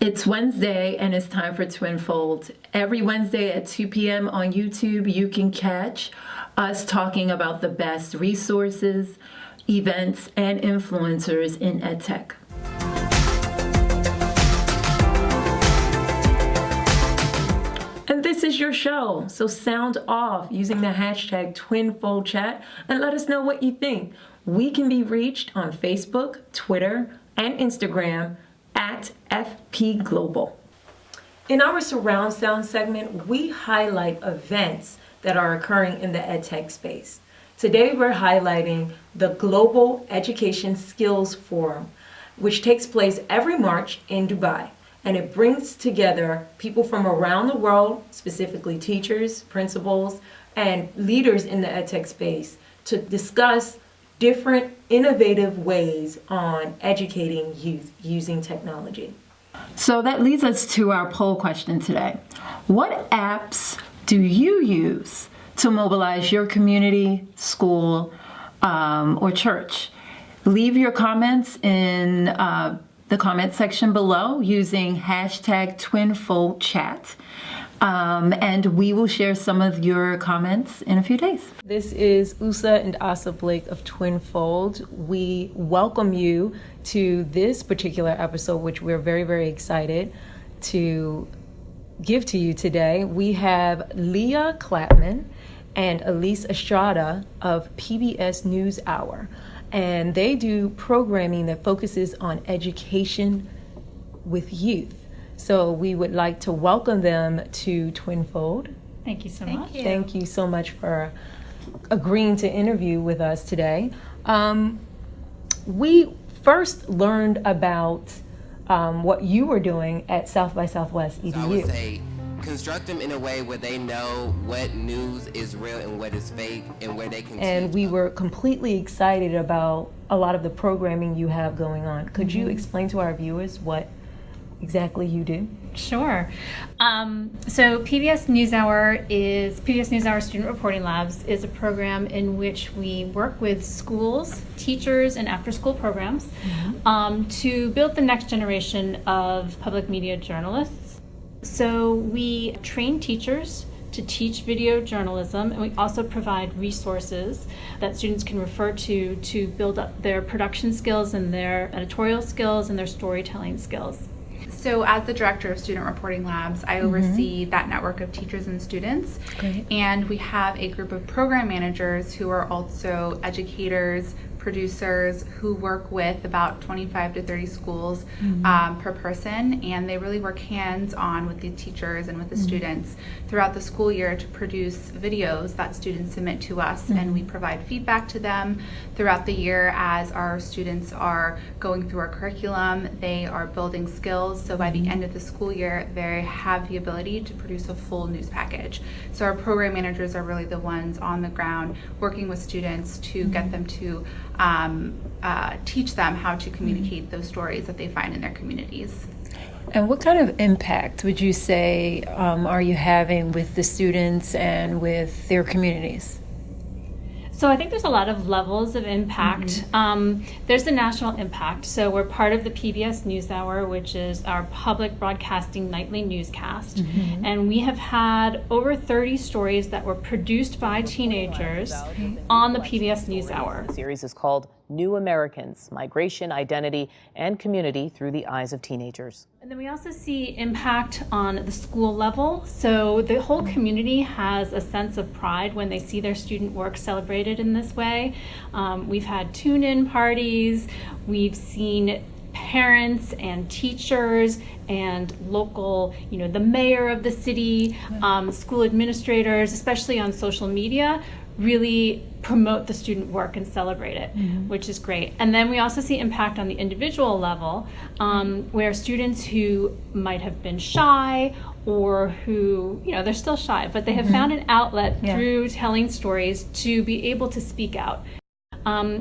It's Wednesday and it's time for Twinfold. Every Wednesday at 2 p.m. on YouTube, you can catch us talking about the best resources, events, and influencers in EdTech. And this is your show, so sound off using the hashtag TwinfoldChat and let us know what you think. We can be reached on Facebook, Twitter, and Instagram at FP Global. In our surround sound segment, we highlight events that are occurring in the EdTech space. Today we're highlighting the Global Education Skills Forum, which takes place every March in Dubai. And it brings together people from around the world, specifically teachers, principals, and leaders in the EdTech space to discuss different innovative ways on educating youth using technology. So that leads us to our poll question today. What apps do you use to mobilize your community, school, or church? Leave your comments in the comment section below using hashtag TwinfoldChat. And we will share some of your comments in a few days. This is Usa and Asa Blake of Twinfold. We welcome you to this particular episode, which we're very, very excited to give to you today. We have Leah Clapman and Elis Estrada of PBS Newshour. And they do programming that focuses on education with youth. So we would like to welcome them to Twinfold. Thank you so much. Thank you so much for agreeing to interview with us today. We first learned about what you were doing at South by Southwest EDU. So I would say construct them in a way where they know what news is real and what is fake and where they can And we were completely excited about a lot of the programming you have going on. Could you explain to our viewers what exactly you do? Sure. So PBS Newshour Student Reporting Labs is a program in which we work with schools, teachers, and after-school programs to build the next generation of public media journalists. So we train teachers to teach video journalism, and we also provide resources that students can refer to build up their production skills and their editorial skills and their storytelling skills. So as the director of Student Reporting Labs, I oversee that network of teachers and students. Great. And we have a group of program managers who are also educators, producers, who work with about 25 to 30 schools per person, and they really work hands-on with the teachers and with the students throughout the school year to produce videos that students submit to us, and we provide feedback to them throughout the year as our students are going through our curriculum. They are building skills, so by the end of the school year they have the ability to produce a full news package. So our program managers are really the ones on the ground working with students to get them to teach them how to communicate those stories that they find in their communities. And what kind of impact would you say are you having with the students and with their communities? So I think there's a lot of levels of impact. There's the national impact. So we're part of the PBS Newshour, which is our public broadcasting nightly newscast. And we have had over 30 stories that were produced by teenagers on the PBS Newshour. The series is called New Americans: Migration, Identity, and Community Through the Eyes of Teenagers. And then we also see impact on the school level. So the whole community has a sense of pride when they see their student work celebrated in this way. We've had tune-in parties. We've seen parents and teachers and local, the mayor of the city, school administrators, especially on social media, really promote the student work and celebrate it, which is great. And then we also see impact on the individual level, where students who might have been shy or who, they're still shy, but they have found an outlet through telling stories to be able to speak out.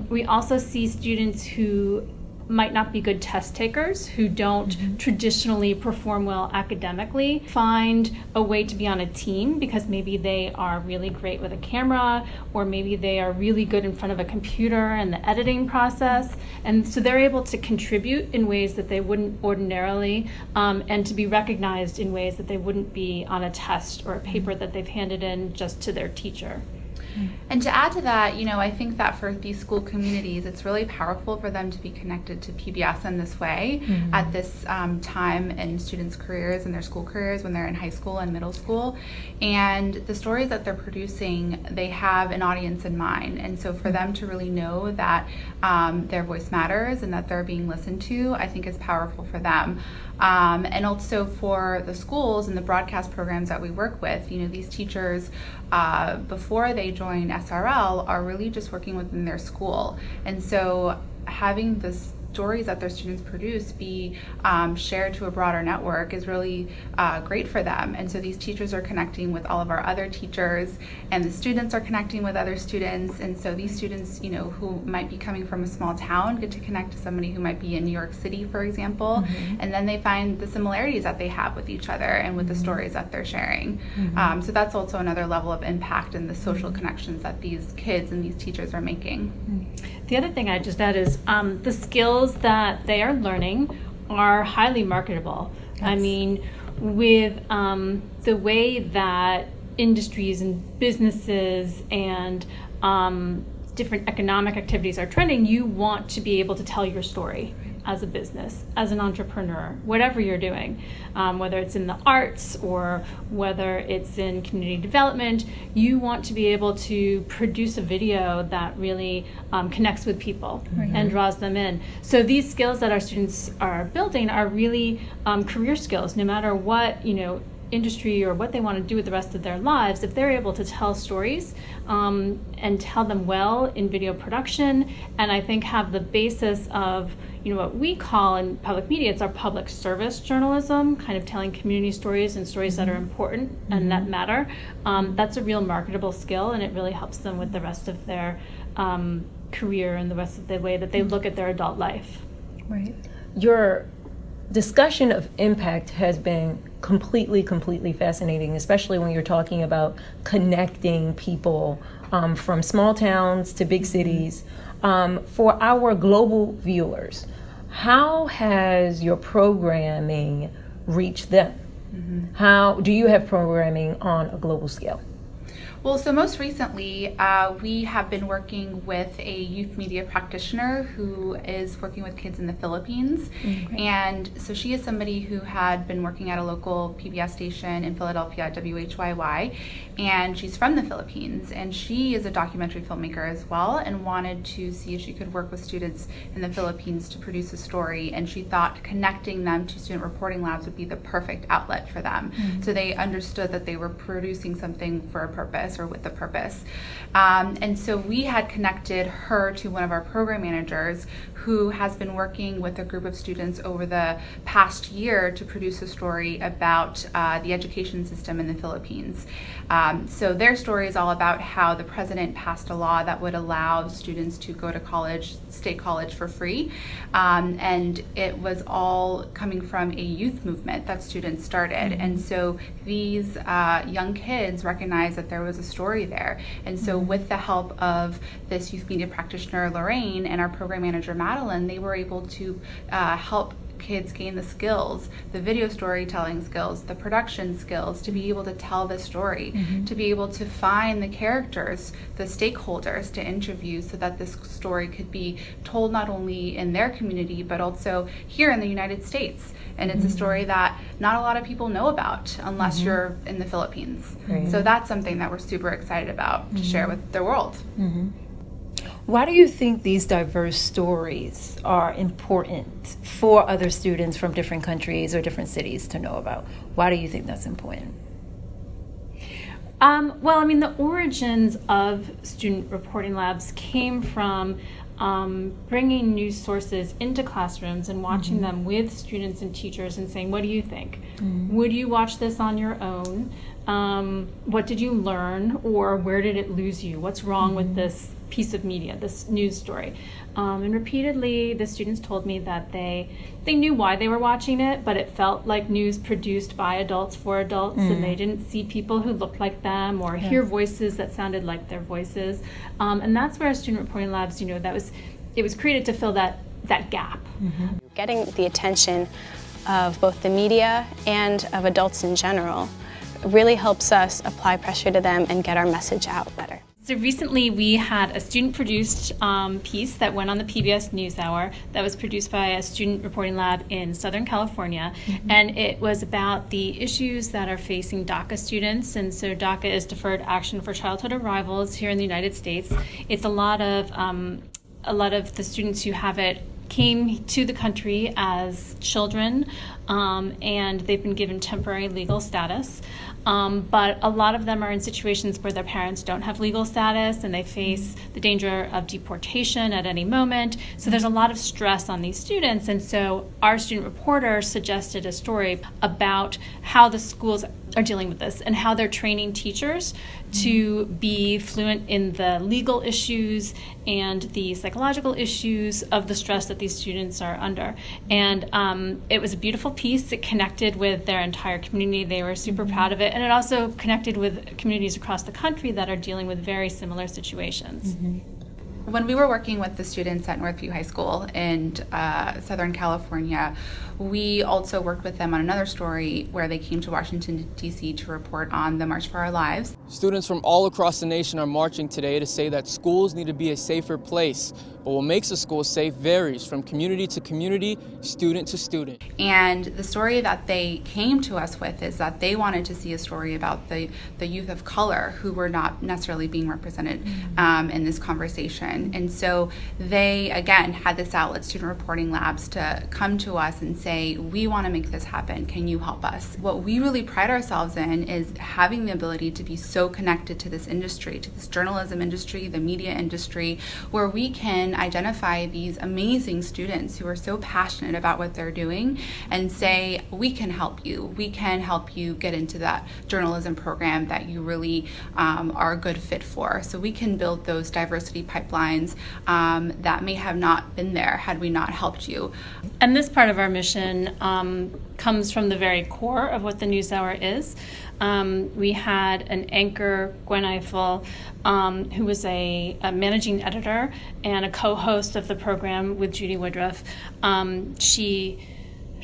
We also see students who might not be good test takers, who don't traditionally perform well academically, find a way to be on a team because maybe they are really great with a camera, or maybe they are really good in front of a computer and the editing process. And so they're able to contribute in ways that they wouldn't ordinarily, and to be recognized in ways that they wouldn't be on a test or a paper that they've handed in just to their teacher. And to add to that, I think that for these school communities, it's really powerful for them to be connected to PBS in this way at this time in students' careers and their school careers when they're in high school and middle school. And the stories that they're producing, they have an audience in mind. And so for them to really know that their voice matters and that they're being listened to, I think is powerful for them. And also for the schools and the broadcast programs that we work with, these teachers, before they join SRL, are really just working within their school. And so having the stories that their students produce be shared to a broader network is really great for them. And so these teachers are connecting with all of our other teachers, and the students are connecting with other students. And so these students, who might be coming from a small town, get to connect to somebody who might be in New York City, for example, and then they find the similarities that they have with each other and with the stories that they're sharing. So that's also another level of impact in the social connections that these kids and these teachers are making. The other thing I just add is the skills that they are learning are highly marketable. Yes. I mean, with the way that industries and businesses and different economic activities are trending, you want to be able to tell your story as a business, as an entrepreneur, whatever you're doing, whether it's in the arts or whether it's in community development, you want to be able to produce a video that really connects with people and draws them in. So these skills that our students are building are really career skills, no matter what, industry or what they want to do with the rest of their lives. If they're able to tell stories and tell them well in video production, and I think have the basis of what we call in public media, it's our public service journalism, kind of telling community stories and stories that are important and that matter. That's a real marketable skill, and it really helps them with the rest of their career and the rest of the way that they look at their adult life. Right. Your discussion of impact has been completely fascinating, especially when you're talking about connecting people from small towns to big cities. For our global viewers, how has your programming reached them? How do you have programming on a global scale? Well, so most recently, we have been working with a youth media practitioner who is working with kids in the Philippines. And so she is somebody who had been working at a local PBS station in Philadelphia, WHYY, and she's from the Philippines. And she is a documentary filmmaker as well, and wanted to see if she could work with students in the Philippines to produce a story. And she thought connecting them to Student Reporting Labs would be the perfect outlet for them. So they understood that they were producing something for a purpose, or with a purpose. And so we had connected her to one of our program managers who has been working with a group of students over the past year to produce a story about the education system in the Philippines. So their story is all about how the president passed a law that would allow students to go to college, state college, for free. And it was all coming from a youth movement that students started. And so these young kids recognized that there was a story there. And so with the help of this youth media practitioner, Lorraine, and our program manager, Madeline, they were able to help kids gain the skills, the video storytelling skills, the production skills, to be able to tell the story, to be able to find the characters, the stakeholders to interview, so that this story could be told not only in their community, but also here in the United States. And it's a story that not a lot of people know about unless you're in the Philippines. So that's something that we're super excited about to share with the world. Why do you think these diverse stories are important for other students from different countries or different cities to know about? Why do you think that's important? Well, I mean, the origins of Student Reporting Labs came from bringing news sources into classrooms and watching them with students and teachers and saying, what do you think? Would you watch this on your own? What did you learn, or where did it lose you? What's wrong with this piece of media, this news story. And repeatedly, the students told me that they knew why they were watching it, but it felt like news produced by adults for adults, and they didn't see people who looked like them or hear voices that sounded like their voices. And that's where Student Reporting Labs, it was created to fill that gap. Getting the attention of both the media and of adults in general really helps us apply pressure to them and get our message out better. So recently we had a student-produced piece that went on the PBS Newshour that was produced by a student reporting lab in Southern California, and it was about the issues that are facing DACA students. And so DACA is Deferred Action for Childhood Arrivals here in the United States. It's a lot of the students who have it came to the country as children, and they've been given temporary legal status. But a lot of them are in situations where their parents don't have legal status and they face the danger of deportation at any moment. So there's a lot of stress on these students. And so our student reporter suggested a story about how the schools are dealing with this and how they're training teachers to be fluent in the legal issues and the psychological issues of the stress that these students are under. And it was a beautiful piece. It connected with their entire community. They were super proud of it. And it also connected with communities across the country that are dealing with very similar situations. When we were working with the students at Northview High School in Southern California, we also worked with them on another story where they came to Washington, D.C. to report on the March for Our Lives. Students from all across the nation are marching today to say that schools need to be a safer place. But what makes a school safe varies from community to community, student to student. And the story that they came to us with is that they wanted to see a story about the youth of color who were not necessarily being represented in this conversation. And so they, again, had this outlet, Student Reporting Labs, to come to us and say, we want to make this happen. Can you help us? What we really pride ourselves in is having the ability to be so connected to this industry, to this journalism industry, the media industry, where we can identify these amazing students who are so passionate about what they're doing and say, we can help you. We can help you get into that journalism program that you really are a good fit for. So we can build those diversity pipelines that may have not been there had we not helped you. And this part of our mission comes from the very core of what the NewsHour is. We had an anchor, Gwen Ifill, who was a managing editor and a co-host of the program with Judy Woodruff. She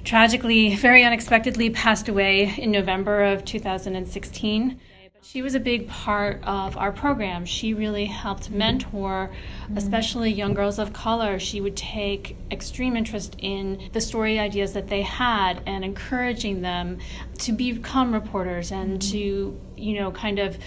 tragically, very unexpectedly passed away in November of 2016. She was a big part of our program. She really helped mentor, especially young girls of color. She would take extreme interest in the story ideas that they had and encouraging them to become reporters and to, kind of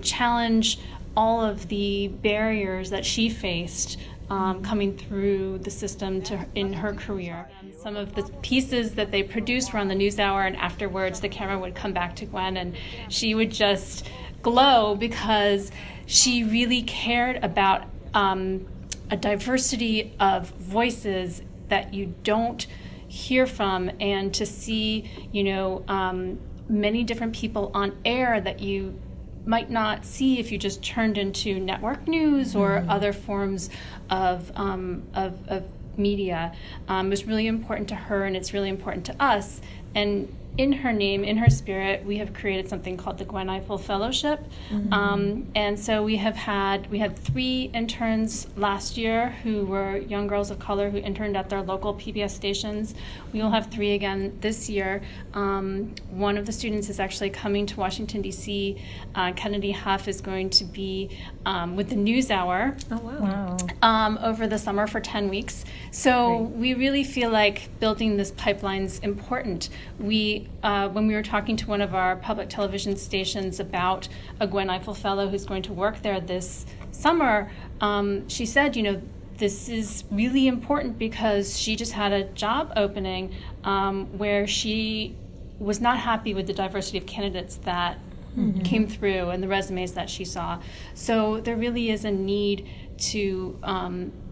challenge all of the barriers that she faced coming through the system in her career. Some of the pieces that they produced were on the NewsHour, and afterwards the camera would come back to Gwen and she would just glow because she really cared about a diversity of voices that you don't hear from, and to see, many different people on air that you might not see if you just turned into network news or other forms of media. Was really important to her, and it's really important to us. And in her name, in her spirit, we have created something called the Gwen Ifill Fellowship. And so we had 3 interns last year who were young girls of color who interned at their local PBS stations. We will have 3 again this year. One of the students is actually coming to Washington, D.C. Kennedy Huff is going to be with the NewsHour over the summer for 10 weeks. So we really feel like building this pipeline's important. When we were talking to one of our public television stations about a Gwen Ifill Fellow who's going to work there this summer, she said, this is really important because she just had a job opening where she was not happy with the diversity of candidates that came through and the resumes that she saw. So there really is a need to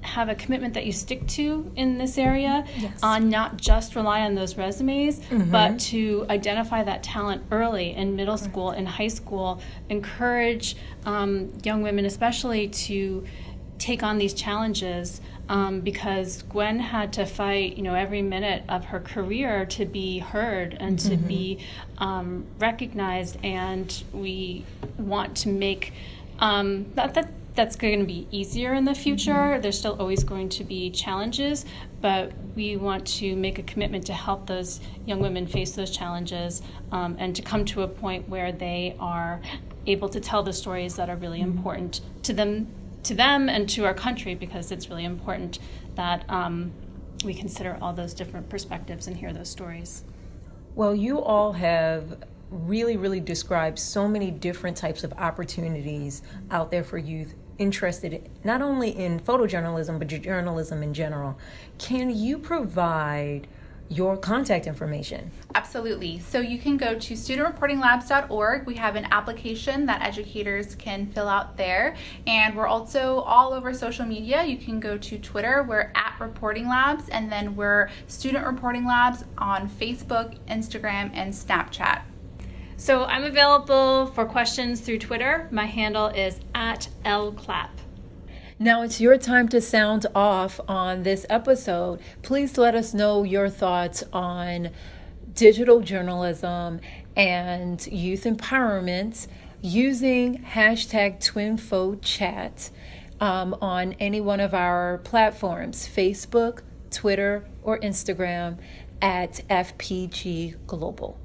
have a commitment that you stick to in this area, not just rely on those resumes, but to identify that talent early in middle school and high school, encourage young women especially to take on these challenges because Gwen had to fight, every minute of her career to be heard and to be recognized. And we want to make that's going to be easier in the future. There's still always going to be challenges, but we want to make a commitment to help those young women face those challenges and to come to a point where they are able to tell the stories that are really important to them and to our country, because it's really important that we consider all those different perspectives and hear those stories. Well, you all have really described so many different types of opportunities out there for youth interested not only in photojournalism, but journalism in general. Can you provide your contact information? Absolutely. So you can go to studentreportinglabs.org. We have an application that educators can fill out there. And we're also all over social media. You can go to Twitter. We're at Reporting Labs. And then we're Student Reporting Labs on Facebook, Instagram, and Snapchat. So I'm available for questions through Twitter. My handle is at @LClap. Now it's your time to sound off on this episode. Please let us know your thoughts on digital journalism and youth empowerment using #TwinFoChat on any one of our platforms, Facebook, Twitter, or Instagram at FPG Global.